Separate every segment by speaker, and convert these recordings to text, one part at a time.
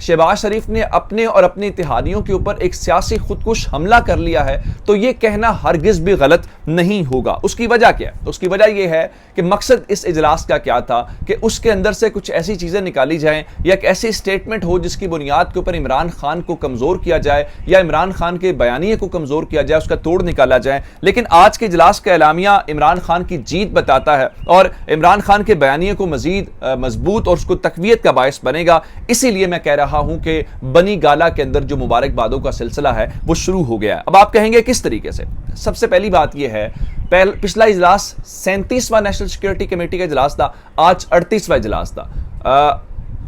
Speaker 1: شہباز شریف نے اپنے اور اپنے اتحادیوں کے اوپر ایک سیاسی خودکش حملہ کر لیا ہے تو یہ کہنا ہرگز بھی غلط نہیں ہوگا. اس کی وجہ کیا ہے؟ اس کی وجہ یہ ہے کہ مقصد اس اجلاس کا کیا تھا کہ اس کے اندر سے کچھ ایسی چیزیں نکالی جائیں یا ایک ایسی سٹیٹمنٹ ہو جس کی بنیاد کے اوپر عمران خان کو کمزور کیا جائے یا عمران خان کے بیانیے کو کمزور کیا جائے, اس کا توڑ نکالا جائے. لیکن آج کے اجلاس کا اعلامیہ عمران خان کی جیت بتاتا ہے اور عمران خان کے بیانیے کو مزید مضبوط اور اس کو تقویت کا باعث بنے گا. اسی لیے میں کہہ رہا ہوں کہ بنی گالا کے اندر جو مبارکبادوں کا سلسلہ ہے وہ شروع ہو گیا ہے. اب آپ کہیں گے کس طریقے سے؟ سب سے پہلی بات یہ ہے, پچھلا اجلاس 37واں نیشنل سیکیورٹی کمیٹی کا اجلاس تھا, آج 38واں اجلاس تھا.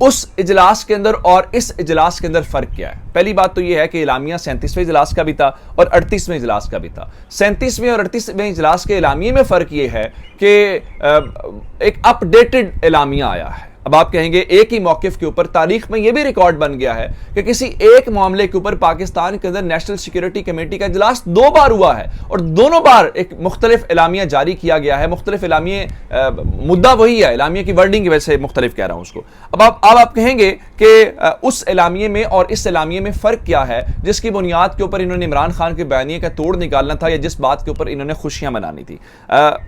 Speaker 1: اس اجلاس کے اندر اور اس اجلاس کے اندر فرق کیا ہے؟ پہلی بات تو یہ ہے کہ اعلامیہ 37ویں اجلاس کا بھی تھا اور 38ویں اجلاس کا بھی تھا. 37ویں اور 38ویں اجلاس کے اعلامیے میں فرق یہ ہے کہ ایک اپ ڈیٹڈ اعلامیہ آیا ہے. اب آپ کہیں گے ایک ہی موقف کے اوپر تاریخ میں یہ بھی ریکارڈ بن گیا ہے کہ کسی ایک معاملے کے اوپر پاکستان کے اندر نیشنل سیکیورٹی کمیٹی کا اجلاس 2 بار ہوا ہے اور دونوں بار ایک مختلف اعلامیہ جاری کیا گیا ہے. مختلف اعلامیہ, مدعا وہی ہے, اعلامیہ کی ورڈنگ کی وجہ سے مختلف کہہ رہا ہوں اس کو. اب آپ کہیں گے کہ اس اعلامیے میں اور اس اعلامیے میں فرق کیا ہے جس کی بنیاد کے اوپر انہوں نے عمران خان کے بیانیے کا توڑ نکالنا تھا یا جس بات کے اوپر انہوں نے خوشیاں منانی تھی.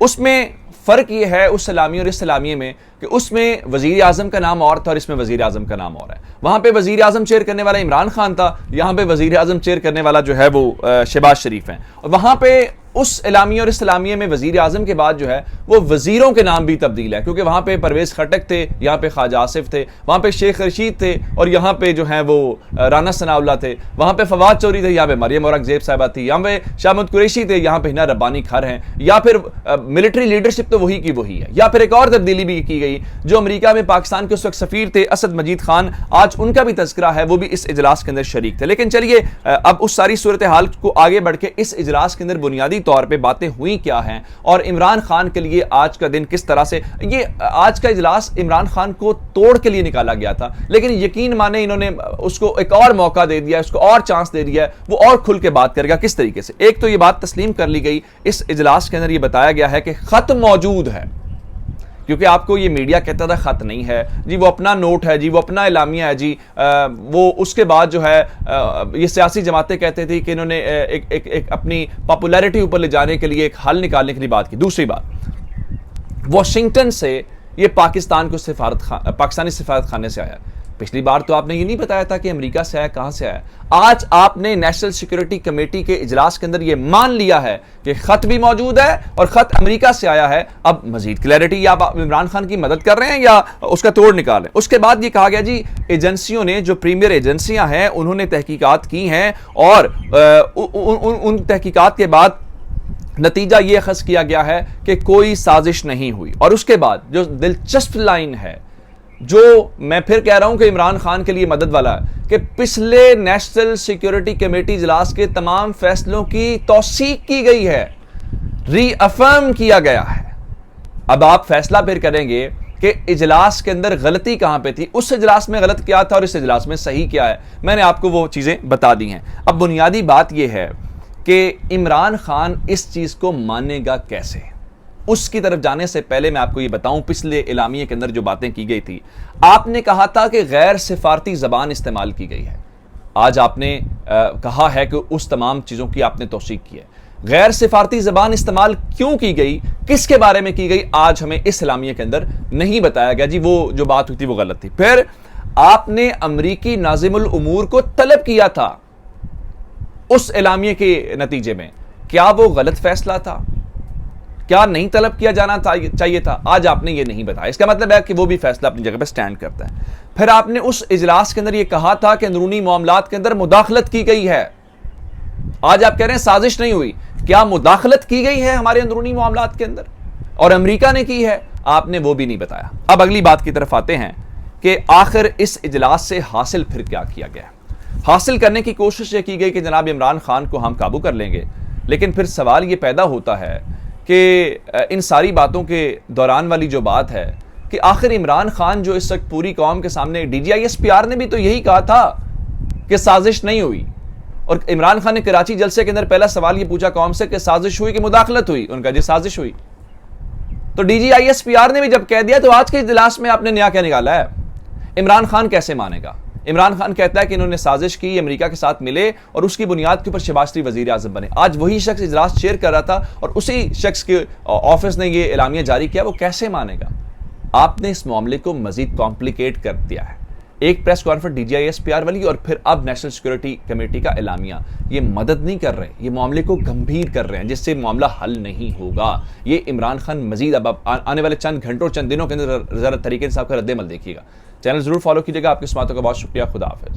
Speaker 1: اس میں فرق یہ ہے اس اعلامیے اور اس اعلامیے میں کہ اس میں وزیر اعظم کا نام اور تھا اور اس میں وزیر اعظم کا نام اور ہے. وہاں پہ وزیر اعظم چیئر کرنے والا عمران خان تھا, یہاں پہ وزیر اعظم چیئر کرنے والا جو ہے وہ شہباز شریف ہیں. اور وہاں پہ اس اعلامیہ اور اس اعلامیے میں وزیر اعظم کے بعد جو ہے وہ وزیروں کے نام بھی تبدیل ہے, کیونکہ وہاں پہ پرویز خٹک تھے, یہاں پہ خواجہ آصف تھے, وہاں پہ شیخ رشید تھے اور یہاں پہ جو ہیں وہ رانا ثناء اللہ تھے, وہاں پہ فواد چوہدری تھے, یہاں پہ مریم اورنگزیب صاحبہ تھی, یہاں پہ شاہ محمود قریشی تھے, یہاں پہ ہنا ربانی کھر ہیں, یا پھر ملٹری لیڈرشپ تو وہی کی وہی ہے. یا پھر ایک اور تبدیلی بھی کی گئی, جو امریکہ میں پاکستان کے اس وقت سفیر تھے اسد مجید خان, آج ان کا بھی تذکرہ ہے, وہ بھی اس اجلاس کے اندر شریک تھے. لیکن چلیے اب اس ساری صورتحال کو آگے بڑھ کے اس اجلاس کے اندر بنیادی طور پہ باتیں ہوئی کیا ہیں اور عمران خان کے لیے آج کا دن کس طرح سے, یہ آج کا اجلاس عمران خان کو توڑ کے لیے نکالا گیا تھا, لیکن یقین مانے انہوں نے اس کو ایک اور موقع دے دیا, اس کو اور چانس دے دیا ہے, وہ اور کھل کے بات کرے گا. کس طریقے سے؟ ایک تو یہ بات تسلیم کر لی گئی اس اجلاس کے اندر, یہ بتایا گیا ہے کہ خط موجود ہے, کیونکہ آپ کو یہ میڈیا کہتا تھا خط نہیں ہے جی, وہ اپنا نوٹ ہے جی, وہ اپنا اعلامیہ ہے جی, وہ اس کے بعد جو ہے یہ سیاسی جماعتیں کہتے تھے کہ انہوں نے ایک اپنی پاپولیرٹی اوپر لے جانے کے لیے ایک حل نکالنے کے لیے بات کی. دوسری بات, واشنگٹن سے یہ پاکستان کو پاکستانی سفارت خانے سے آیا. پچھلی بار تو آپ نے یہ نہیں بتایا تھا کہ امریکہ سے آیا, کہاں سے آیا. آج آپ نے نیشنل سیکیورٹی کمیٹی کے اجلاس کے اندر یہ مان لیا ہے کہ خط بھی موجود ہے اور خط امریکہ سے آیا ہے. اب مزید کلیئرٹی, یا آپ عمران خان کی مدد کر رہے ہیں یا اس کا توڑ نکال رہے ہیں. اس کے بعد یہ کہا گیا جی ایجنسیوں نے, جو پریمیئر ایجنسیاں ہیں, انہوں نے تحقیقات کی ہیں اور ان تحقیقات کے بعد نتیجہ یہ اخذ کیا گیا ہے کہ کوئی سازش نہیں ہوئی. اور اس کے بعد جو دلچسپ لائن ہے, جو میں پھر کہہ رہا ہوں کہ عمران خان کے لیے مدد والا ہے, کہ پچھلے نیشنل سیکیورٹی کمیٹی اجلاس کے تمام فیصلوں کی توثیق کی گئی ہے, ری افرم کیا گیا ہے. اب آپ فیصلہ پھر کریں گے کہ اجلاس کے اندر غلطی کہاں پہ تھی, اس اجلاس میں غلط کیا تھا اور اس اجلاس میں صحیح کیا ہے. میں نے آپ کو وہ چیزیں بتا دی ہیں. اب بنیادی بات یہ ہے کہ عمران خان اس چیز کو مانے گا کیسے. اس کی طرف جانے سے پہلے میں آپ کو یہ بتاؤں, پچھلے اعلامیے کے اندر جو باتیں کی گئی تھی, آپ نے کہا تھا کہ غیر سفارتی زبان استعمال کی گئی ہے. آج آپ نے کہا ہے کہ اس تمام چیزوں کی آپ نے توثیق کی ہے. غیر سفارتی زبان استعمال کیوں کی گئی, کس کے بارے میں کی گئی, آج ہمیں اس اعلامیے کے اندر نہیں بتایا گیا. جی وہ جو بات ہوئی تھی وہ غلط تھی. پھر آپ نے امریکی ناظم الامور کو طلب کیا تھا اس اعلامیے کے نتیجے میں, کیا وہ غلط فیصلہ تھا, کیا نہیں طلب کیا جانا چاہیے تھا؟ آج آپ نے یہ نہیں بتایا. اس کا مطلب ہے کہ وہ بھی فیصلہ اپنی جگہ پہ سٹینڈ کرتا ہے. پھر آپ نے اس اجلاس کے اندر یہ کہا تھا کہ اندرونی معاملات کے اندر مداخلت کی گئی ہے. آج آپ کہہ رہے ہیں سازش نہیں ہوئی. کیا مداخلت کی گئی ہے ہمارے اندرونی معاملات کے اندر اور امریکہ نے کی ہے؟ آپ نے وہ بھی نہیں بتایا. اب اگلی بات کی طرف آتے ہیں کہ آخر اس اجلاس سے حاصل پھر کیا کیا گیا. حاصل کرنے کی کوشش یہ کی گئی کہ جناب عمران خان کو ہم قابو کر لیں گے, لیکن پھر سوال یہ پیدا ہوتا ہے کہ ان ساری باتوں کے دوران والی جو بات ہے کہ آخر عمران خان جو اس وقت پوری قوم کے سامنے, D G I S P R نے بھی تو یہی کہا تھا کہ سازش نہیں ہوئی, اور عمران خان نے کراچی جلسے کے اندر پہلا سوال یہ پوچھا قوم سے کہ سازش ہوئی کہ مداخلت ہوئی, ان کا جی سازش ہوئی. تو D G I S P R نے بھی جب کہہ دیا تو آج کے اجلاس میں آپ نے نیا کیا نکالا ہے؟ عمران خان کیسے مانے گا؟ عمران خان کہتا ہے کہ انہوں نے سازش کی، امریکہ کے ساتھ ملے اور اس کی بنیاد کے اوپر شہباز شریف وزیر اعظم بنے. آج وہی شخص اجلاس چیئر کر رہا تھا اور اسی شخص کے آفس نے یہ اعلامیہ جاری کیا، وہ کیسے مانے گا؟ آپ نے اس معاملے کو مزید کمپلیکیٹ کر دیا ہے. ایک press conference D G I S P R والی اور پھر اب نیشنل سیکورٹی کمیٹی کا اعلامیہ، یہ مدد نہیں کر رہے، یہ معاملے کو گمبھیر کر رہے ہیں جس سے معاملہ حل نہیں ہوگا. یہ عمران خان مزید اب آنے والے چند گھنٹوں چند دنوں کے اندر ذرا طریقے سے آپ کا رد عمل دیکھیے گا. چینل ضرور فالو کیجیے گا. آپ کی سماعتوں کا بہت شکریہ. خدا حافظ.